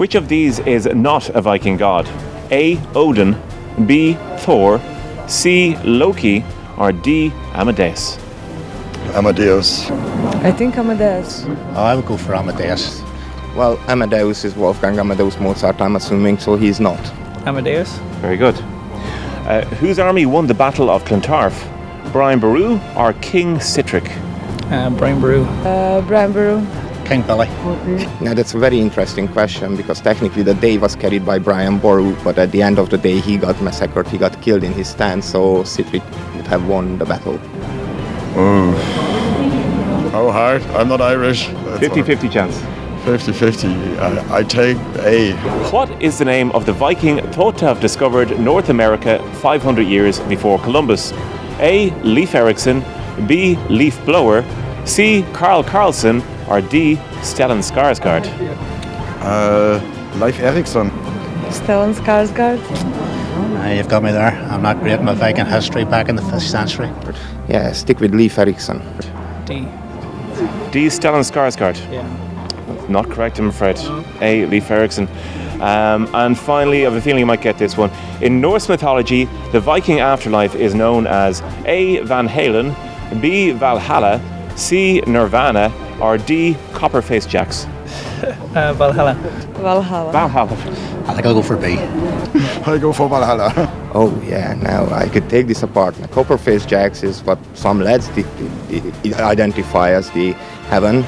Which of these is not a Viking god? A. Odin, B. Thor, C. Loki, or D. Amadeus? Amadeus. I think Amadeus. Oh, I would go for Amadeus. Well, Amadeus is Wolfgang Amadeus Mozart, I'm assuming, so he's not. Amadeus. Very good. Whose army won the Battle of Clontarf? Brian Boru or King Sihtric? Brian Boru. Brian Boru. King Billy. Now, that's a very interesting question because technically the day was carried by Brian Boru, but at the end of the day he got massacred, he got killed in his stand, so Sihtric would have won the battle. How hard? I'm not Irish. 50-50 chance. 50-50. I take A. What is the name of the Viking thought to have discovered North America 500 years before Columbus? A. Leif Erikson, B. Leif Blower, C. Carl Carlson, or D. Stellan Skarsgård? Leif Erikson. Stellan Skarsgård. You've got me there. I'm not great in my Viking history back in the 5th century. Yeah, stick with Leif Erikson. D. D. Stellan Skarsgård. Yeah. Not correct, I'm afraid. A. Leif Erikson. And finally, I have a feeling you might get this one. In Norse mythology, the Viking afterlife is known as A. Van Halen, B. Valhalla, C. Nirvana, or D. Copperface Jacks? Valhalla. Valhalla. Valhalla. I think I'll go for B. I go for Valhalla. Oh yeah, now I could take this apart. Now, Copperface Jacks is what some lads identify as the heaven.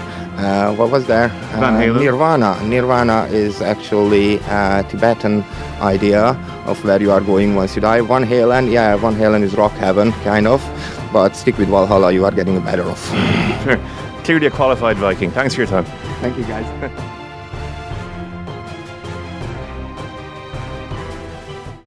What was there? Van Halen. Nirvana. Nirvana is actually a Tibetan idea of where you are going once you die. Van Halen, yeah, Van Halen is rock heaven, kind of. But stick with Valhalla, you are getting better off. Clearly a qualified Viking. Thanks for your time. Thank you, guys.